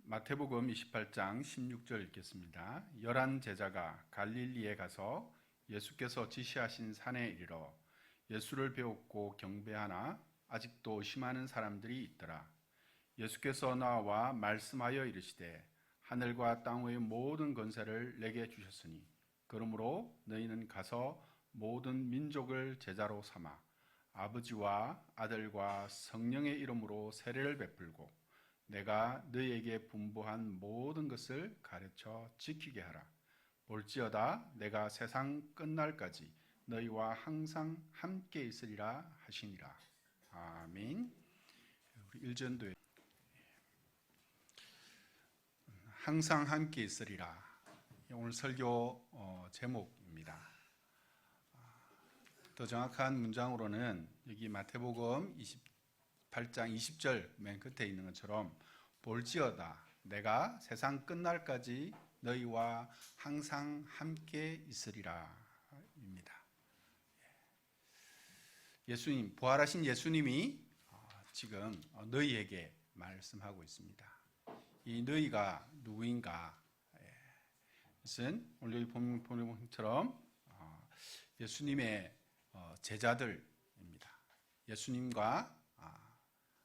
마태복음 28장 16절 읽겠습니다. 11 제자가 갈릴리에 가서 예수께서 지시하신 산에 이르러 예수를 배웠고 경배하나 아직도 의심하는 사람들이 있더라. 예수께서 나와 말씀하여 이르시되 하늘과 땅의 모든 권세를 내게 주셨으니 그러므로 너희는 가서 모든 민족을 제자로 삼아 아버지와 아들과 성령의 이름으로 세례를 베풀고 내가 너희에게 분부한 모든 것을 가르쳐 지키게 하라. 볼지어다 내가 세상 끝날까지 너희와 항상 함께 있으리라 하시니라. 아멘. 우리 1전도에 항상 함께 있으리라. 오늘 설교 제목입니다. 더 정확한 문장으로는 여기 마태복음 28장 20절 맨 끝에 있는 것처럼 볼지어다 내가 세상 끝날까지 너희와 항상 함께 있으리라 입니다. 예수님, 부활하신 예수님이 지금 너희에게 말씀하고 있습니다. 이 너희가 누구인가? 이것은 오늘 여기 보는 것처럼 예수님의 제자들입니다. 예수님과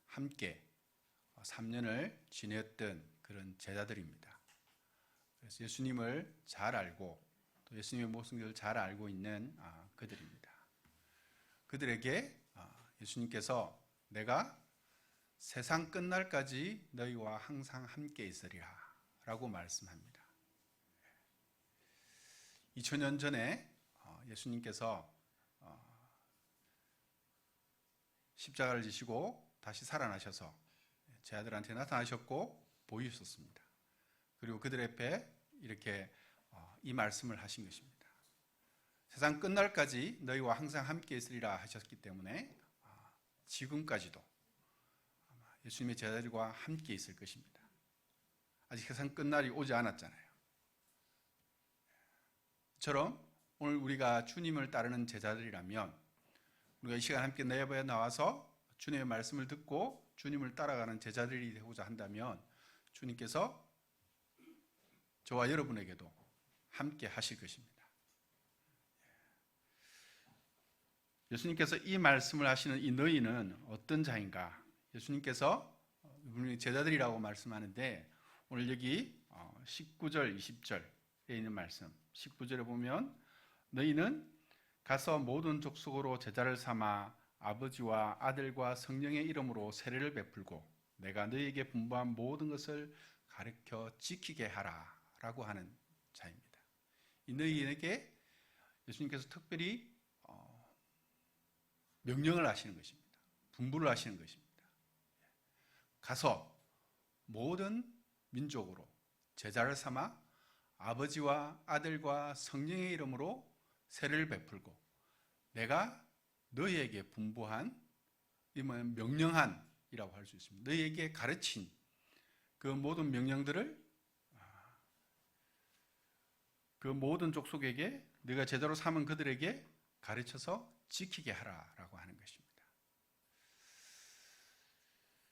함께 3년을 지냈던 그런 제자들입니다. 그래서 예수님을 잘 알고 또 예수님의 모습을 잘 알고 있는 그들입니다. 그들에게 예수님께서 내가 세상 끝날까지 너희와 항상 함께 있으리라 라고 말씀합니다. 2000년 전에 예수님께서 십자가를 지시고 다시 살아나셔서 제 아들한테 나타나셨고 보이셨습니다. 그리고 그들 앞에 이렇게 이 말씀을 하신 것입니다. 세상 끝날까지 너희와 항상 함께 있으리라 하셨기 때문에 지금까지도 예수님의 제자들과 함께 있을 것입니다. 아직 세상 끝날이 오지 않았잖아요. 처럼 오늘 우리가 주님을 따르는 제자들이라면 우리가 이 시간 함께 내부에 나와서 주님의 말씀을 듣고 주님을 따라가는 제자들이 되고자 한다면 주님께서 저와 여러분에게도 함께 하실 것입니다. 예수님께서 이 말씀을 하시는 이 너희는 어떤 자인가? 예수님께서 제자들이라고 말씀하는데 오늘 여기 19절, 20절에 있는 말씀 19절에 보면 너희는 가서 모든 족속으로 제자를 삼아 아버지와 아들과 성령의 이름으로 세례를 베풀고 내가 너희에게 분부한 모든 것을 가르쳐 지키게 하라 라고 하는 자입니다. 이 너희에게 예수님께서 특별히 명령을 하시는 것입니다. 분부를 하시는 것입니다. 가서 모든 민족으로 제자를 삼아 아버지와 아들과 성령의 이름으로 세례를 베풀고 내가 너희에게 분부한 명령한이라고 할 수 있습니다. 너희에게 가르친 그 모든 명령들을 그 모든 족속에게 네가 제대로 삼은 그들에게 가르쳐서 지키게 하라라고 하는 것입니다.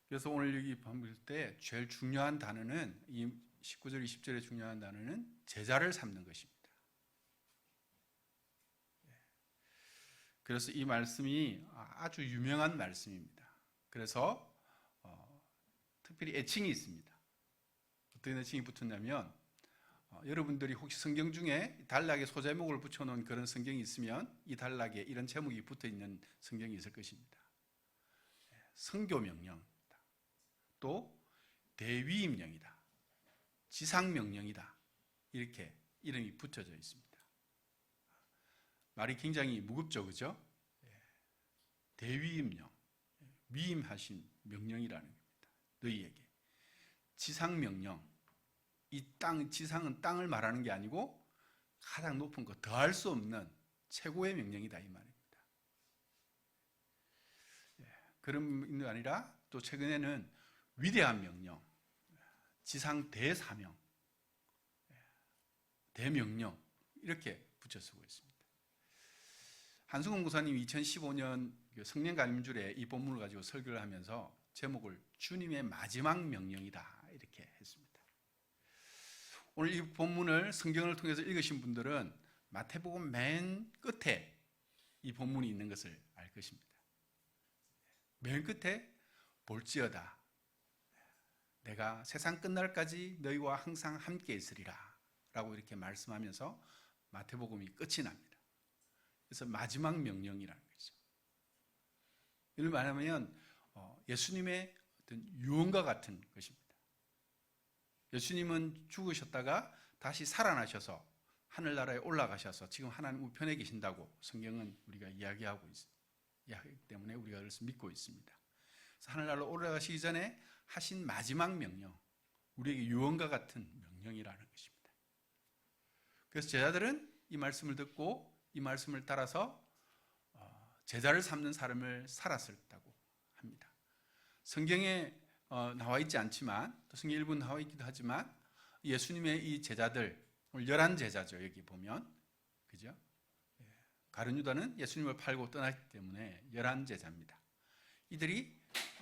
그래서 오늘 여기 볼 때 제일 중요한 단어는 이 19절, 20절의 중요한 단어는 제자를 삼는 것입니다. 그래서 이 말씀이 아주 유명한 말씀입니다. 그래서 특별히 애칭이 있습니다. 어떤 애칭이 붙었냐면 여러분들이 혹시 성경 중에 단락에 소제목을 붙여놓은 그런 성경이 있으면 이 단락에 이런 제목이 붙어있는 성경이 있을 것입니다. 성교명령이다. 또 대위임령이다. 지상명령이다. 이렇게 이름이 붙여져 있습니다. 말이 굉장히 무겁죠, 그죠? 대위임령, 위임하신 명령이라는 겁니다. 너희에게. 지상명령, 이 지상은 땅을 말하는 게 아니고 가장 높은 거, 더할 수 없는 최고의 명령이다 이 말입니다. 그런 게 아니라 또 최근에는 위대한 명령, 지상 대사명, 대명령 이렇게 붙여 쓰고 있습니다. 한승훈 목사님이 2015년 성령감림주일에 이 본문을 가지고 설교를 하면서 제목을 주님의 마지막 명령이다 이렇게 했습니다. 오늘 이 본문을 성경을 통해서 읽으신 분들은 마태복음 맨 끝에 이 본문이 있는 것을 알 것입니다. 맨 끝에 볼지어다 내가 세상 끝날까지 너희와 항상 함께 있으리라 라고 이렇게 말씀하면서 마태복음이 끝이 납니다. 그래서 마지막 명령이라는 거죠. 이를 말하면 예수님의 어떤 유언과 같은 것입니다. 예수님은 죽으셨다가 다시 살아나셔서 하늘나라에 올라가셔서 지금 하나님 우편에 계신다고 성경은 우리가 이야기하고 이야기하기 때문에 우리가 그것을 믿고 있습니다. 그래서 하늘나라로 올라가시기 전에 하신 마지막 명령, 우리에게 유언과 같은 명령이라는 것입니다. 그래서 제자들은 이 말씀을 듣고 이 말씀을 따라서 제자를 삼는 삶을 살았었다고 합니다. 성경에 나와 있지 않지만 또 성경 일부 나와 있기도 하지만 예수님의 이 제자들, 오늘 11제자죠. 여기 보면 그죠? 가룟유다는 예수님을 팔고 떠났기 때문에 11제자입니다. 이들이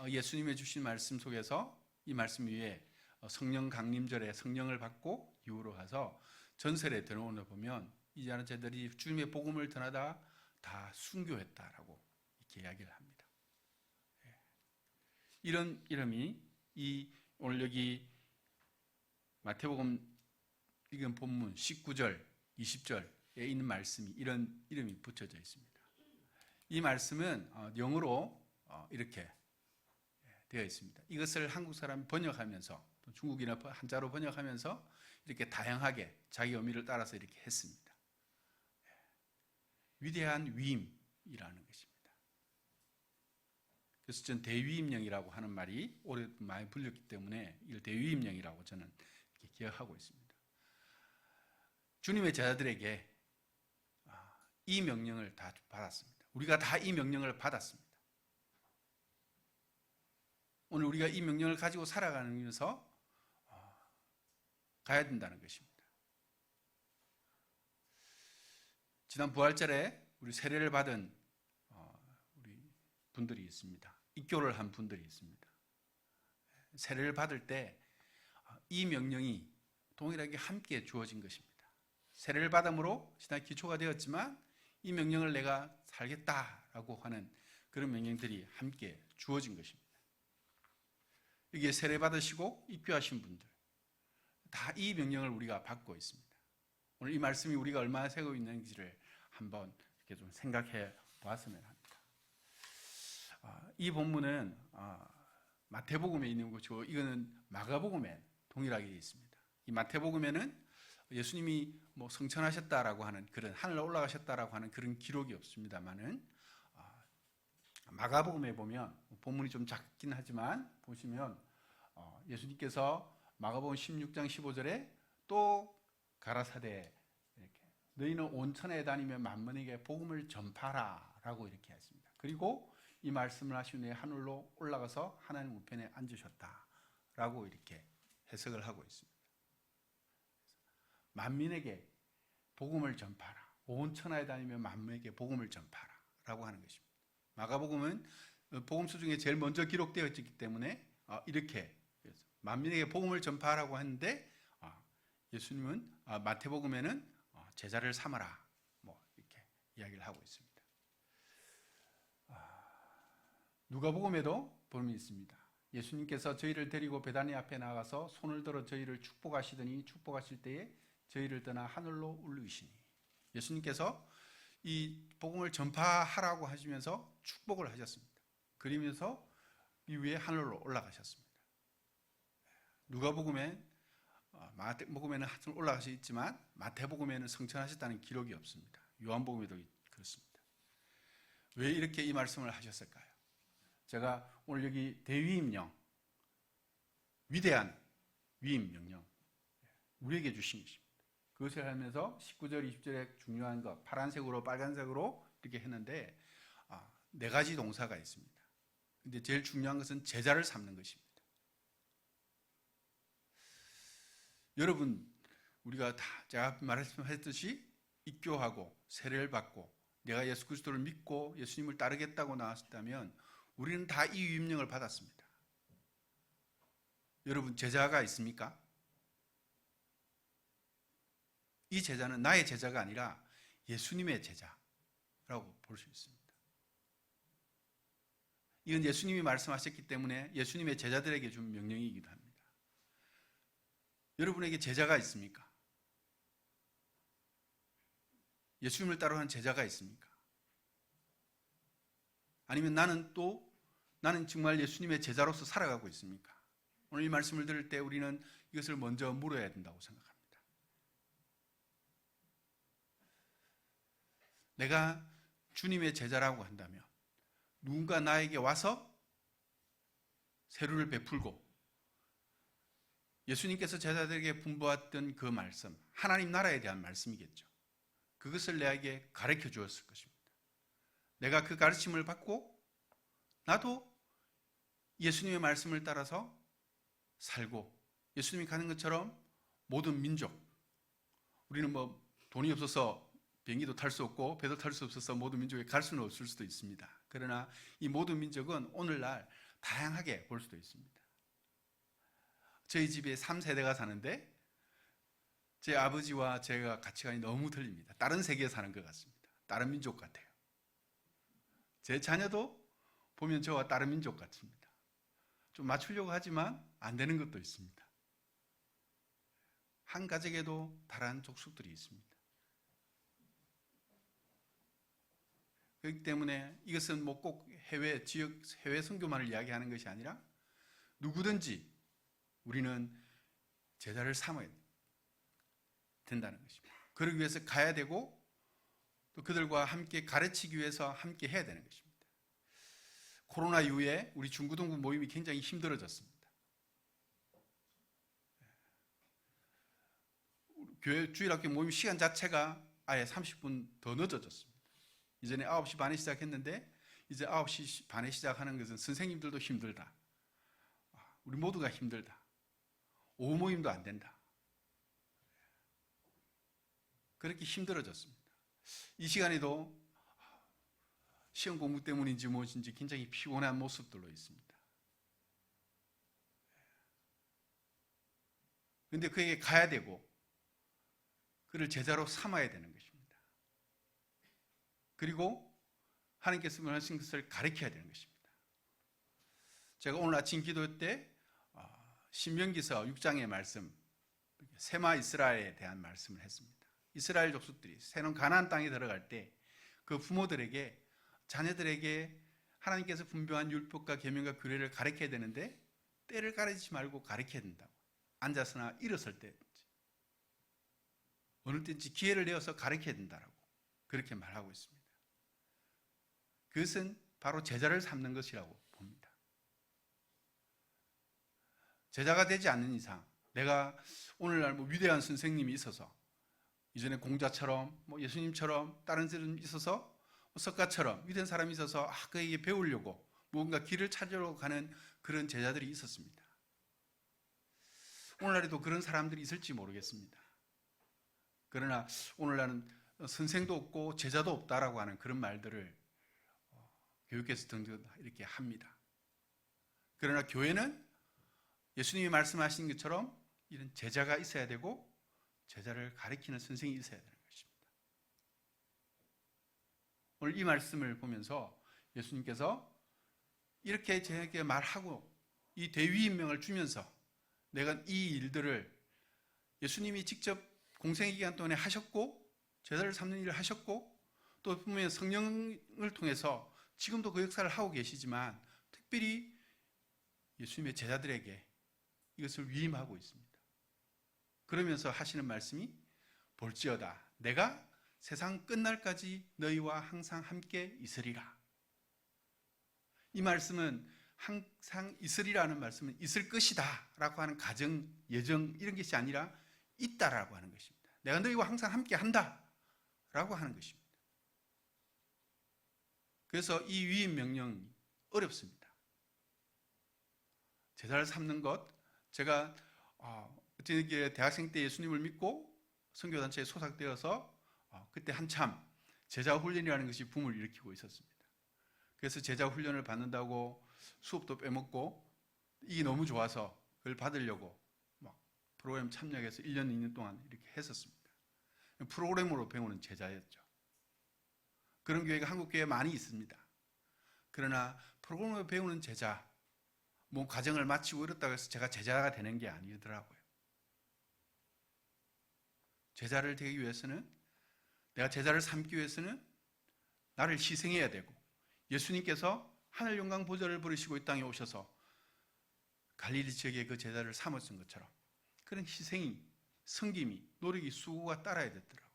예수님의 주신 말씀 속에서 이 말씀 위에 성령 강림절에 성령을 받고 이후로 가서 전설에 들어오는 보면 이 제자들이 주님의 복음을 전하다 다 순교했다라고 이렇게 이야기를 합니다. 이런 이름이 오늘 여기 마태복음 읽은 본문 19절, 20절에 있는 말씀이 이런 이름이 붙여져 있습니다. 이 말씀은 영어로 이렇게 되어 있습니다. 이것을 한국 사람이 번역하면서 또 중국이나 한자로 번역하면서 이렇게 다양하게 자기 의미를 따라서 이렇게 했습니다. 위대한 위임이라는 것입니다. 그래서 전 대위임령이라고 하는 말이 오래 많이 불렸기 때문에 이걸 대위임령이라고 저는 이렇게 기억하고 있습니다. 주님의 제자들에게 이 명령을 다 받았습니다. 우리가 다 이 명령을 받았습니다. 오늘 우리가 이 명령을 가지고 살아가면서 가야 된다는 것입니다. 지난 부활절에 우리 세례를 받은 우리 분들이 있습니다. 입교를 한 분들이 있습니다. 세례를 받을 때 이 명령이 동일하게 함께 주어진 것입니다. 세례를 받음으로 신앙의 기초가 되었지만 이 명령을 내가 살겠다라고 하는 그런 명령들이 함께 주어진 것입니다. 이게 세례 받으시고 입교하신 분들 다 이 명령을 우리가 받고 있습니다. 오늘 이 말씀이 우리가 얼마나 새고 있는지를 한번 이렇게 좀 생각해 보았으면 합니다. 이 본문은 마태복음에 있는 것이고 이거는 마가복음에 동일하게 있습니다. 이 마태복음에는 예수님이 뭐 성천하셨다라고 하는 그런 하늘로 올라가셨다라고 하는 그런 기록이 없습니다만은 마가복음에 보면 본문이 좀 작긴 하지만 보시면 예수님께서 마가복음 16장 15절에 또 가라사대 이렇게 너희는 온 천하에 다니며 만민에게 복음을 전파하라라고 이렇게 했습니다. 그리고 이 말씀을 하신 후에 하늘로 올라가서 하나님 우편에 앉으셨다라고 이렇게 해석을 하고 있습니다. 만민에게 복음을 전파하라. 온 천하에 다니며 만민에게 복음을 전파하라라고 하는 것입니다. 마가복음은 복음서 중에 제일 먼저 기록되어 있기 때문에 이렇게 만민에게 복음을 전파하라고 하는데 예수님은 마태복음에는 제자를 삼아라 뭐 이렇게 이야기를 하고 있습니다. 누가복음에도 본문이 있습니다. 예수님께서 저희를 데리고 베다니 앞에 나가서 손을 들어 저희를 축복하시더니 축복하실 때에 저희를 떠나 하늘로 올리시니 예수님께서 이 복음을 전파하라고 하시면서 축복을 하셨습니다. 그러면서 이후에 하늘로 올라가셨습니다. 누가복음에 마태복음에는 하늘 올라가셨지만 마태복음에는 성천하셨다는 기록이 없습니다. 요한복음에도 그렇습니다. 왜 이렇게 이 말씀을 하셨을까요? 제가 오늘 여기 대위임령, 위대한 위임명령 우리에게 주신 것입니다. 그것을 하면서 19절, 20절에 중요한 것 파란색으로 빨간색으로 이렇게 했는데 네 가지 동사가 있습니다. 근데 제일 중요한 것은 제자를 삼는 것입니다. 여러분 우리가 다 제가 말씀하셨듯이 입교하고 세례를 받고 내가 예수 그리스도를 믿고 예수님을 따르겠다고 나왔다면 우리는 다 이 위임령을 받았습니다. 여러분 제자가 있습니까? 이 제자는 나의 제자가 아니라 예수님의 제자라고 볼 수 있습니다. 이건 예수님이 말씀하셨기 때문에 예수님의 제자들에게 준 명령이기도 합니다. 여러분에게 제자가 있습니까? 예수님을 따르는 제자가 있습니까? 아니면 나는 정말 예수님의 제자로서 살아가고 있습니까? 오늘 이 말씀을 들을 때 우리는 이것을 먼저 물어야 된다고 생각합니다. 내가 주님의 제자라고 한다면 누군가 나에게 와서 세례를 베풀고 예수님께서 제자들에게 분부했던 그 말씀, 하나님 나라에 대한 말씀이겠죠. 그것을 내게 가르쳐 주었을 것입니다. 내가 그 가르침을 받고 나도 예수님의 말씀을 따라서 살고 예수님이 가는 것처럼 모든 민족, 우리는 돈이 없어서 비행기도 탈 수 없고 배도 탈 수 없어서 모든 민족에 갈 수는 없을 수도 있습니다. 그러나 이 모든 민족은 오늘날 다양하게 볼 수도 있습니다. 저희 집에 3세대가 사는데 제 아버지와 제가 가치관이 너무 틀립니다. 다른 세계에 사는 것 같습니다. 다른 민족 같아요. 제 자녀도 보면 저와 다른 민족 같습니다. 좀 맞추려고 하지만 안 되는 것도 있습니다. 한 가족에도 다른 족속들이 있습니다. 그렇기 때문에 이것은 꼭 해외 지역 해외 선교만을 이야기하는 것이 아니라 누구든지 우리는 제자를 삼아야 된다는 것입니다. 그러기 위해서 가야 되고 또 그들과 함께 가르치기 위해서 함께 해야 되는 것입니다. 코로나 이후에 우리 중고등부 모임이 굉장히 힘들어졌습니다. 교회 주일학교 모임 시간 자체가 아예 30분 더 늦어졌습니다. 이전에 9시 반에 시작했는데 이제 9시 반에 시작하는 것은 선생님들도 힘들다. 우리 모두가 힘들다. 오후 모임도 안 된다. 그렇게 힘들어졌습니다. 이 시간에도 시험 공부 때문인지 무엇인지 굉장히 피곤한 모습들로 있습니다. 그런데 그에게 가야 되고 그를 제자로 삼아야 되는 것입니다. 그리고 하나님께서 말씀하신 것을 가르쳐야 되는 것입니다. 제가 오늘 아침 기도 때 신명기서 6장의 말씀, 세마 이스라엘에 대한 말씀을 했습니다. 이스라엘 족속들이 새로운 가나안 땅에 들어갈 때 그 부모들에게 자녀들에게 하나님께서 분별한 율법과 계명과 규례를 가르쳐야 되는데 때를 가리지 말고 가르쳐야 된다고. 앉아서나 일어설 때 어느 때인지 기회를 내어서 가르쳐야 된다고 그렇게 말하고 있습니다. 그것은 바로 제자를 삼는 것이라고 봅니다. 제자가 되지 않는 이상 내가 오늘날 위대한 선생님이 있어서 이전에 공자처럼 예수님처럼 다른 사람이 있어서 석가처럼 위대한 사람이 있어서 그에게 배우려고 뭔가 길을 찾으려고 가는 그런 제자들이 있었습니다. 오늘날에도 그런 사람들이 있을지 모르겠습니다. 그러나 오늘날은 선생도 없고 제자도 없다라고 하는 그런 말들을 교육에서 등등 이렇게 합니다. 그러나 교회는 예수님이 말씀하신 것처럼 이런 제자가 있어야 되고 제자를 가르치는 선생이 있어야 되는 것입니다. 오늘 이 말씀을 보면서 예수님께서 이렇게 저에게 말하고 이 대위임명을 주면서 내가 이 일들을 예수님이 직접 공생의 기간 동안에 하셨고 제자를 삼는 일을 하셨고 또 분명히 성령을 통해서 지금도 그 역사를 하고 계시지만 특별히 예수님의 제자들에게 이것을 위임하고 있습니다. 그러면서 하시는 말씀이 볼지어다 내가 세상 끝날까지 너희와 항상 함께 있으리라. 이 말씀은 항상 있으리라는 말씀은 있을 것이다 라고 하는 가정, 예정 이런 것이 아니라 있다라고 하는 것입니다. 내가 너희와 항상 함께 한다 라고 하는 것입니다. 그래서 이 위임 명령이 어렵습니다. 제자를 삼는 것, 제가 어떻게 대학생 때 예수님을 믿고 선교단체에 소속되어서 그때 한참 제자 훈련이라는 것이 붐을 일으키고 있었습니다. 그래서 제자 훈련을 받는다고 수업도 빼먹고 이게 너무 좋아서 그걸 받으려고 프로그램 참여해서 1년, 2년 동안 이렇게 했었습니다. 프로그램으로 배우는 제자였죠. 그런 교회가 한국 교회에 많이 있습니다. 그러나 프로그램으로 배우는 제자, 뭐 과정을 마치고 이렇다고 해서 제가 제자가 되는 게 아니더라고요. 제자를 되기 위해서는, 내가 제자를 삼기 위해서는 나를 희생해야 되고, 예수님께서 하늘 영광 보좌를 부르시고 이 땅에 오셔서 갈릴리 지역에 그 제자를 삼으신 것처럼 그런 희생이, 섬김이, 노력이, 수고가 따라야 되더라고요.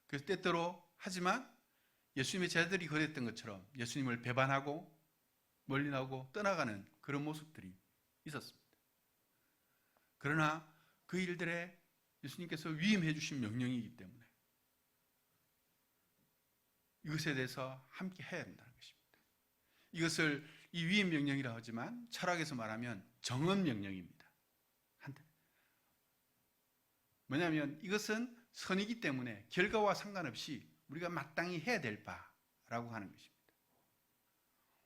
그래서 때때로 하지만 예수님의 제자들이 그랬던 것처럼 예수님을 배반하고 멀리 나오고 떠나가는 그런 모습들이 있었습니다. 그러나 그 일들에 예수님께서 위임해 주신 명령이기 때문에 이것에 대해서 함께 해야 된다는 것입니다. 이것을 이 위임 명령이라고 하지만 철학에서 말하면 정언 명령입니다. 뭐냐면 이것은 선이기 때문에 결과와 상관없이 우리가 마땅히 해야 될 바라고 하는 것입니다.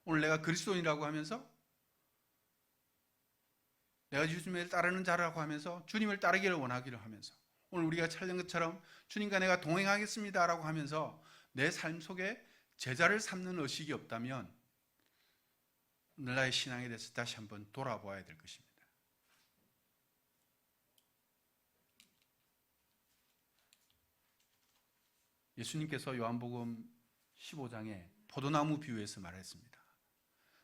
오늘 내가 그리스도인이라고 하면서, 내가 주님을 따르는 자라고 하면서 주님을 따르기를 원하기를 하면서, 오늘 우리가 찾는 것처럼 주님과 내가 동행하겠습니다라고 하면서 내 삶 속에 제자를 삼는 의식이 없다면 오늘 나의 신앙에 대해서 다시 한번 돌아보아야 될 것입니다. 예수님께서 요한복음 15장에 포도나무 비유에서 말했습니다.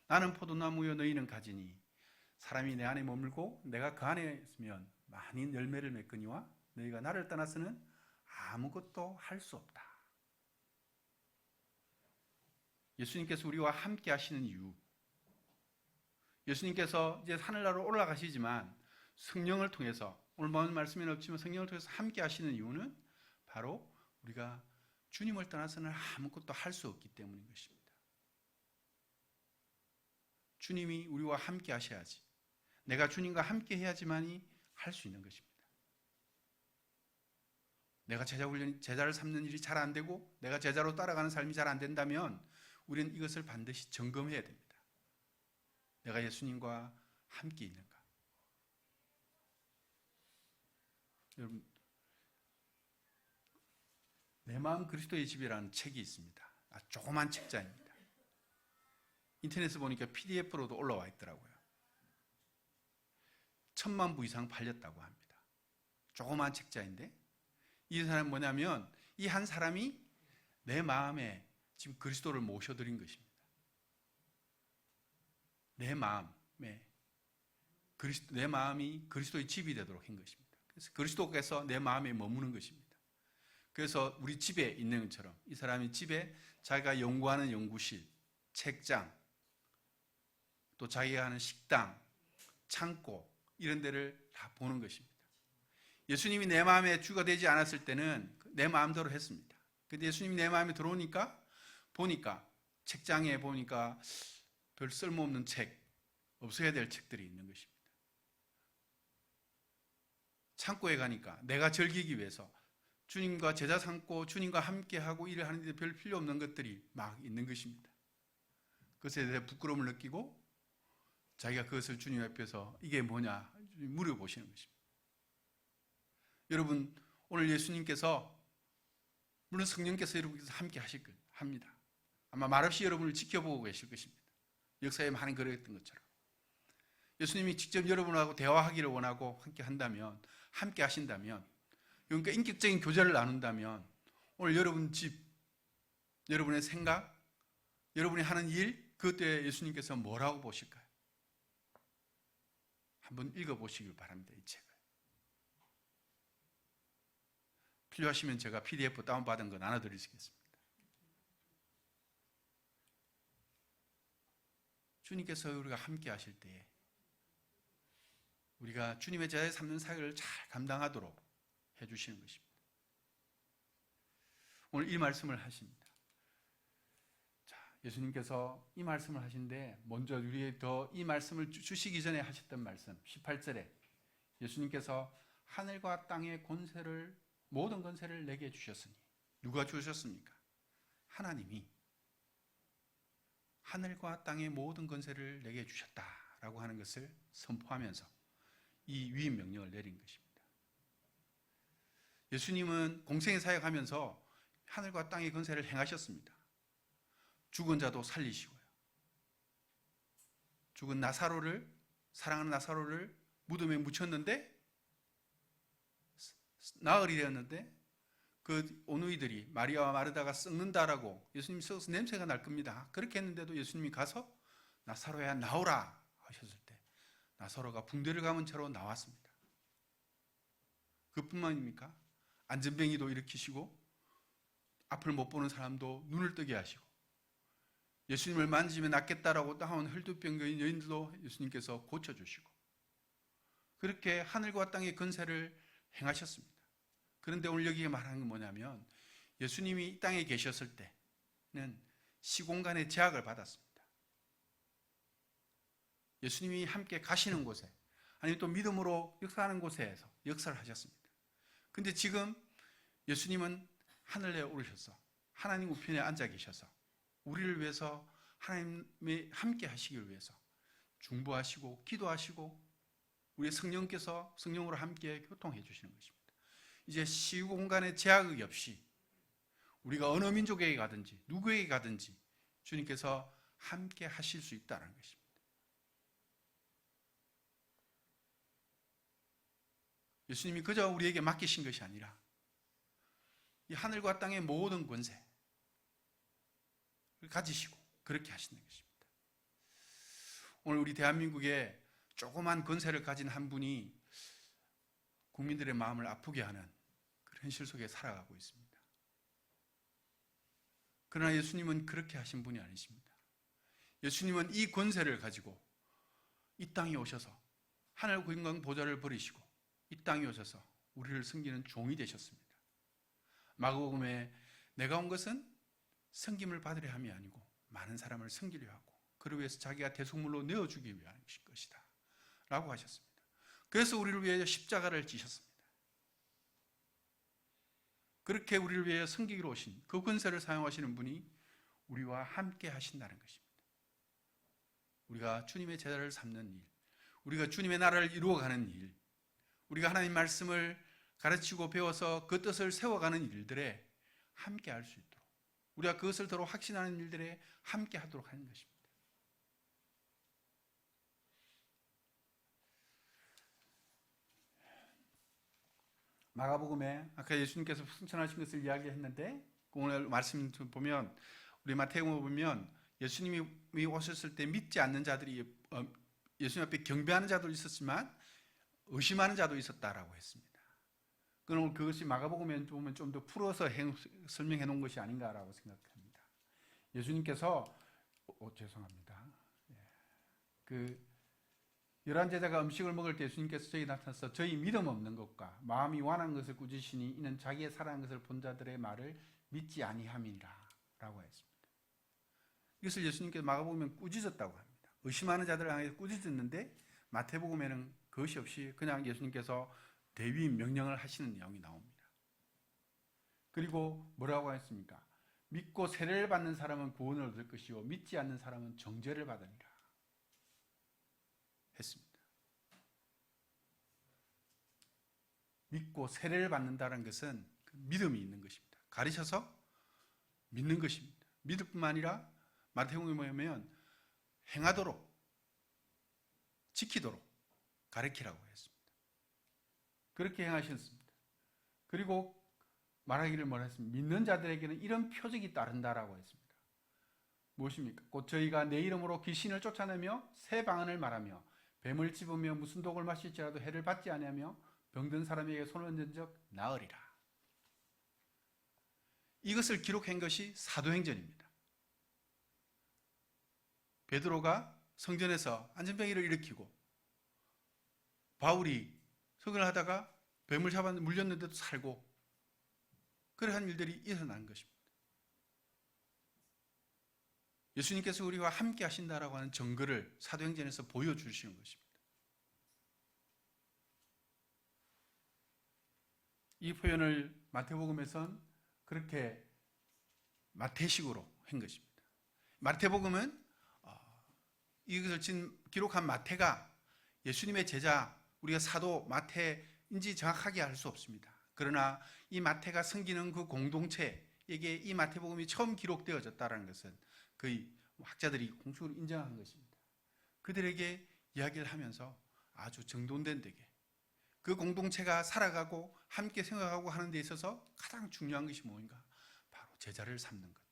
나는 포도나무요 너희는 가지니 사람이 내 안에 머물고 내가 그 안에 있으면 많은 열매를 맺거니와 너희가 나를 떠나서는 아무것도 할 수 없다. 예수님께서 우리와 함께 하시는 이유, 예수님께서 이제 하늘나라로 올라가시지만 성령을 통해서, 오늘 보는 말씀에는 없지만 성령을 통해서 함께 하시는 이유는 바로 우리가 주님을 떠나서는 아무것도 할 수 없기 때문인 것입니다. 주님이 우리와 함께 하셔야지, 내가 주님과 함께 해야지만이 할 수 있는 것입니다. 내가 제자를 삼는 일이 잘 안 되고 내가 제자로 따라가는 삶이 잘 안 된다면 우리는 이것을 반드시 점검해야 됩니다. 내가 예수님과 함께 있는가? 여러분, 내 마음 그리스도의 집이라는 책이 있습니다. 조그만 책자입니다. 인터넷에 보니까 PDF로도 올라와 있더라고요. 1000만 부 이상 팔렸다고 합니다. 조그만 책자인데, 이 사람은 뭐냐면 이 한 사람이 내 마음에 지금 그리스도를 모셔드린 것입니다. 내 마음이 그리스도의 집이 되도록 한 것입니다. 그래서 그리스도께서 내 마음에 머무는 것입니다. 그래서 우리 집에 있는 것처럼 이 사람이 집에 자기가 연구하는 연구실, 책장, 또 자기가 하는 식당, 창고, 이런 데를 다 보는 것입니다. 예수님이 내 마음에 주가 되지 않았을 때는 내 마음대로 했습니다. 근데 예수님이 내 마음에 들어오니까 보니까 책장에 보니까 별 쓸모없는 책, 없어야 될 책들이 있는 것입니다. 창고에 가니까 내가 즐기기 위해서 주님과 제자 삼고 주님과 함께하고 일을 하는데 별 필요 없는 것들이 막 있는 것입니다. 그것에 대해 부끄러움을 느끼고 자기가 그것을 주님 앞에서 이게 뭐냐 물어보시는 것입니다. 여러분, 오늘 예수님께서, 물론 성령께서 여러분께서 함께 하실 합니다. 아마 말없이 여러분을 지켜보고 계실 것입니다. 역사에 많이 그랬던 것처럼. 예수님이 직접 여러분하고 대화하기를 원하고 함께 한다면, 함께 하신다면, 그러니까 인격적인 교제를 나눈다면 오늘 여러분 집, 여러분의 생각, 여러분이 하는 일, 그때 예수님께서 뭐라고 보실까요? 한번 읽어보시길 바랍니다. 이 책을. 필요하시면 제가 PDF 다운받은 거 나눠드리겠습니다. 주님께서 우리가 함께 하실 때에 우리가 주님의 제자 삼는 사역을 잘 감당하도록 해주시는 것입니다. 오늘 이 말씀을 하십니다. 자, 예수님께서 이 말씀을 하신데 먼저 우리에게 더 이 말씀을 주시기 전에 하셨던 말씀 18절에 예수님께서 하늘과 땅의 권세를, 모든 권세를 내게 주셨으니, 누가 주셨습니까? 하나님이 하늘과 땅의 모든 권세를 내게 주셨다라고 하는 것을 선포하면서 이 위임 명령을 내린 것입니다. 예수님은 공생의 사역하면서 하늘과 땅의 권세를 행하셨습니다. 죽은 자도 살리시고요. 죽은 나사로를, 사랑하는 나사로를 무덤에 묻혔는데 나흘이 되었는데 그 오누이들이 마리아와 마르다가 썩는다라고 예수님이 썩어서 냄새가 날 겁니다. 그렇게 했는데도 예수님이 가서 나사로야 나오라 하셨을 때 나사로가 붕대를 감은 채로 나왔습니다. 그뿐만입니까? 안전뱅이도 일으키시고 앞을 못 보는 사람도 눈을 뜨게 하시고 예수님을 만지면 낫겠다라고 나온 혈두병 여인들도 예수님께서 고쳐주시고 그렇게 하늘과 땅의 권세를 행하셨습니다. 그런데 오늘 여기에 말하는 건 뭐냐면 예수님이 이 땅에 계셨을 때는 시공간의 제약을 받았습니다. 예수님이 함께 가시는 곳에 아니면 또 믿음으로 역사하는 곳에서 역사를 하셨습니다. 그런데 지금 예수님은 하늘에 오르셔서 하나님 우편에 앉아 계셔서 우리를 위해서 하나님이 함께 하시길 위해서 중보하시고 기도하시고 우리의 성령께서 성령으로 함께 교통해 주시는 것입니다. 이제 시공간의 제약이 없이 우리가 어느 민족에게 가든지 누구에게 가든지 주님께서 함께 하실 수 있다는 것입니다. 예수님이 그저 우리에게 맡기신 것이 아니라 이 하늘과 땅의 모든 권세를 가지시고 그렇게 하시는 것입니다. 오늘 우리 대한민국에 조그만 권세를 가진 한 분이 국민들의 마음을 아프게 하는 그런 현실 속에 살아가고 있습니다. 그러나 예수님은 그렇게 하신 분이 아니십니다. 예수님은 이 권세를 가지고 이 땅에 오셔서 하늘 영광 보좌를 버리시고 이 땅에 오셔서 우리를 섬기는 종이 되셨습니다. 마가복음에 내가 온 것은 섬김을 받으려 함이 아니고 많은 사람을 섬기려 하고 그를 위해서 자기가 대속물로 내어주기 위한 것이다 라고 하셨습니다. 그래서 우리를 위해 십자가를 지셨습니다. 그렇게 우리를 위해 섬기기로 오신 그 권세를 사용하시는 분이 우리와 함께 하신다는 것입니다. 우리가 주님의 제자를 삼는 일, 우리가 주님의 나라를 이루어가는 일, 우리가 하나님 말씀을 가르치고 배워서 그 뜻을 세워가는 일들에 함께 할 수 있도록 우리가 그것을 더러 확신하는 일들에 함께 하도록 하는 것입니다. 마가복음에 아까 예수님께서 승천하신 것을 이야기했는데 오늘 말씀 보면 우리 마태복음 보면 예수님이 오셨을 때 믿지 않는 자들이 예수님 앞에 경배하는 자도 있었지만 의심하는 자도 있었다라고 했습니다. 그럼 그것이 마가복음에 보면 좀 더 풀어서 설명해 놓은 것이 아닌가라고 생각합니다. 예수님께서 죄송합니다. 그 11제자가 음식을 먹을 때 예수님께서 저희 나타나서 저희 믿음 없는 것과 마음이 완한 것을 꾸짖으시니 이는 자기의 사랑한 것을 본 자들의 말을 믿지 아니함이라 라고 했습니다. 이것을 예수님께서 마가복음에 꾸짖었다고 합니다. 의심하는 자들을 향해 꾸짖었는데 마태복음에는 그것이 없이 그냥 예수님께서 대위임 명령을 하시는 내용이 나옵니다. 그리고 뭐라고 했습니까? 믿고 세례를 받는 사람은 구원을 얻을 것이요 믿지 않는 사람은 정죄를 받으리라 했습니다. 믿고 세례를 받는다는 것은 믿음이 있는 것입니다. 가르쳐서 믿는 것입니다. 믿을 뿐만 아니라 마태복음에 보면 행하도록 지키도록 가르치라고 했습니다. 그렇게 행하셨습니다. 그리고 말하기를 뭐라 했습니까? 믿는 자들에게는 이런 표적이 따른다라고 했습니다. 무엇입니까? 곧 저희가 내 이름으로 귀신을 쫓아내며 새 방언을 말하며 뱀을 집으며 무슨 독을 마실지라도 해를 받지 아니하며 병든 사람에게 손을 얹은 적 나으리라. 이것을 기록한 것이 사도행전입니다. 베드로가 성전에서 안전병이를 일으키고 바울이 설교를 하다가 뱀을 잡아 물렸는데도 살고 그러한 일들이 일어난 것입니다. 예수님께서 우리와 함께 하신다라고 하는 증거를 사도행전에서 보여주시는 것입니다. 이 표현을 마태복음에선 그렇게 마태식으로 한 것입니다. 마태복음은 이것을 기록한 마태가 예수님의 제자 우리가 사도 마태인지 정확하게 알 수 없습니다. 그러나 이 마태가 섬기는 그 공동체에게 이 마태복음이 처음 기록되어졌다는 것은 거의 학자들이 공식으로 인정한 것입니다. 그들에게 이야기를 하면서 아주 정돈된 되게 그 공동체가 살아가고 함께 생각하고 하는 데 있어서 가장 중요한 것이 뭔가? 바로 제자를 삼는 것.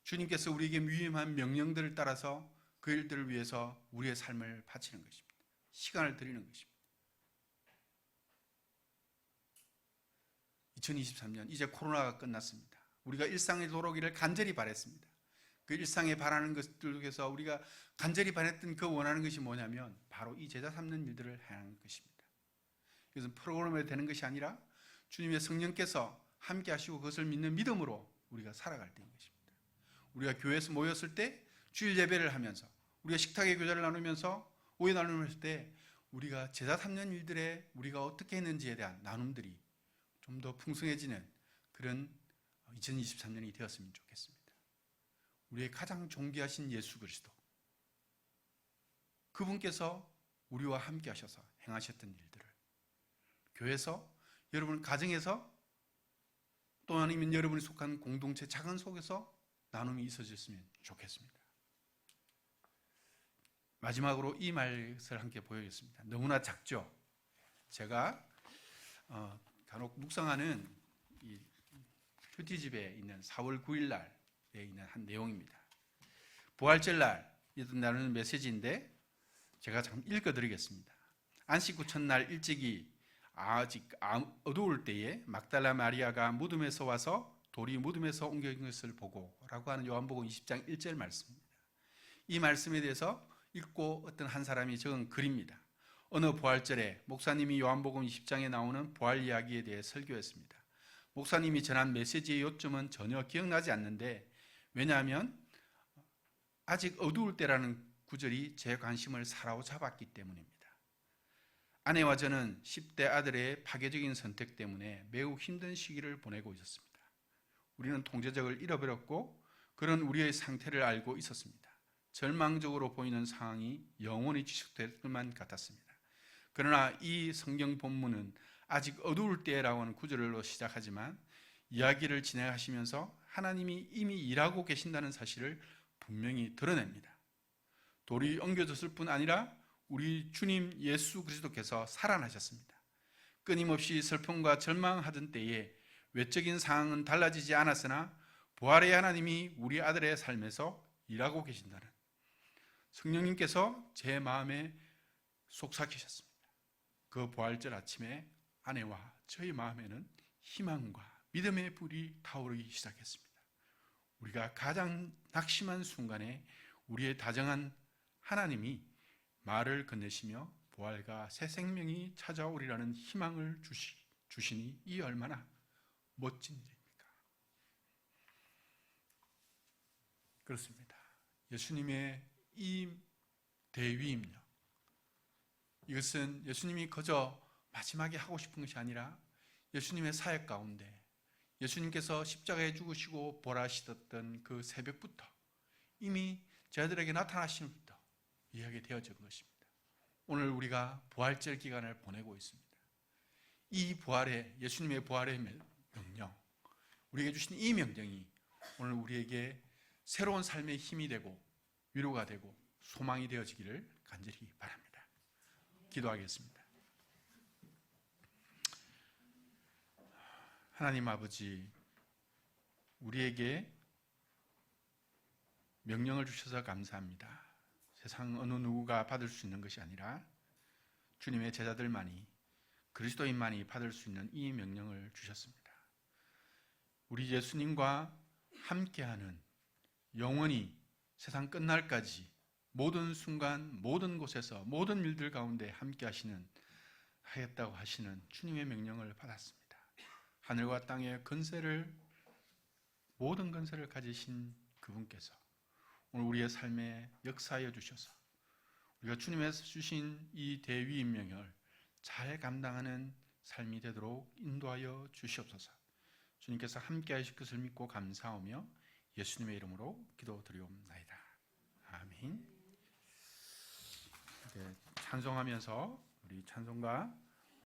주님께서 우리에게 위임한 명령들을 따라서 그 일들을 위해서 우리의 삶을 바치는 것입니다. 시간을 드리는 것입니다. 2023년 이제 코로나가 끝났습니다. 우리가 일상이 돌아오기를 간절히 바랬습니다. 그 일상에 바라는 것들 중에서 우리가 간절히 바랬던 그 원하는 것이 뭐냐면 바로 이 제자 삼는 일들을 하는 것입니다. 이것은 프로그램에 되는 것이 아니라 주님의 성령께서 함께 하시고 그것을 믿는 믿음으로 우리가 살아갈 때인 것입니다. 우리가 교회에서 모였을 때 주일 예배를 하면서 우리가 식탁의 교제를 나누면서 오해 나눔을 할 때 우리가 제자 삼는 일들에 우리가 어떻게 했는지에 대한 나눔들이 좀 더 풍성해지는 그런 2023년이 되었으면 좋겠습니다. 우리의 가장 존귀하신 예수 그리스도 그분께서 우리와 함께 하셔서 행하셨던 일들을 교회에서 여러분 가정에서 또 아니면 여러분이 속한 공동체 작은 속에서 나눔이 있어졌으면 좋겠습니다. 마지막으로 이 말을 함께 보여주겠습니다. 너무나 작죠? 제가 간혹 묵상하는 이 큐티집에 있는 4월 9일 날에 있는 한 내용입니다. 부활절 날 나누는 메시지인데 제가 잠깐 읽어드리겠습니다. 안식 첫날 일찍이 아직 어두울 때에 막달라 마리아가 무덤에서 와서 돌이 무덤에서 옮겨진 것을 보고 라고 하는 요한복음 20장 1절 말씀입니다. 이 말씀에 대해서 읽고 어떤 한 사람이 적은 글입니다. 어느 부활절에 목사님이 요한복음 20장에 나오는 부활 이야기에 대해 설교했습니다. 목사님이 전한 메시지의 요점은 전혀 기억나지 않는데 왜냐하면 아직 어두울 때라는 구절이 제 관심을 사로잡았기 때문입니다. 아내와 저는 10대 아들의 파괴적인 선택 때문에 매우 힘든 시기를 보내고 있었습니다. 우리는 통제력을 잃어버렸고 그런 우리의 상태를 알고 있었습니다. 절망적으로 보이는 상황이 영원히 지속될 것만 같았습니다. 그러나 이 성경 본문은 아직 어두울 때라고 하는 구절로 시작하지만 이야기를 진행하시면서 하나님이 이미 일하고 계신다는 사실을 분명히 드러냅니다. 돌이 옮겨졌을 뿐 아니라 우리 주님 예수 그리스도께서 살아나셨습니다. 끊임없이 슬픔과 절망하던 때에 외적인 상황은 달라지지 않았으나 부활의 하나님이 우리 아들의 삶에서 일하고 계신다는 성령님께서 제 마음에 속삭이셨습니다. 그 부활절 아침에 아내와 저희 마음에는 희망과 믿음의 불이 타오르기 시작했습니다. 우리가 가장 낙심한 순간에 우리의 다정한 하나님이 말을 건네시며 부활과 새 생명이 찾아오리라는 희망을 주시니 이 얼마나 멋진 일입니까? 그렇습니다. 예수님의 이 대위임력, 이것은 예수님이 그저 마지막에 하고 싶은 것이 아니라 예수님의 사역 가운데 예수님께서 십자가에 죽으시고 부활하시던 그 새벽부터 이미 저희들에게 나타나시면부터 이야기 되어진 것입니다. 오늘 우리가 부활절 기간을 보내고 있습니다. 이 부활의 예수님의 부활의 명령, 우리에게 주신 이 명령이 오늘 우리에게 새로운 삶의 힘이 되고 위로가 되고 소망이 되어지기를 간절히 바랍니다. 기도하겠습니다. 하나님 아버지, 우리에게 명령을 주셔서 감사합니다. 세상 어느 누구가 받을 수 있는 것이 아니라 주님의 제자들만이, 그리스도인만이 받을 수 있는 이 명령을 주셨습니다. 우리 예수님과 함께하는 영원히 세상 끝날까지 모든 순간, 모든 곳에서, 모든 일들 가운데 함께 하겠다고 하시는 주님의 명령을 받았습니다. 하늘과 땅의 모든 건세를 가지신 그분께서 오늘 우리의 삶에 역사하여 주셔서 우리가 주님에서 주신 이 대위임명을 잘 감당하는 삶이 되도록 인도하여 주시옵소서. 주님께서 함께 하실 것을 믿고 감사하며 예수님의 이름으로 기도드리옵나이다. 아멘. 찬송하면서 우리 우리 찬송가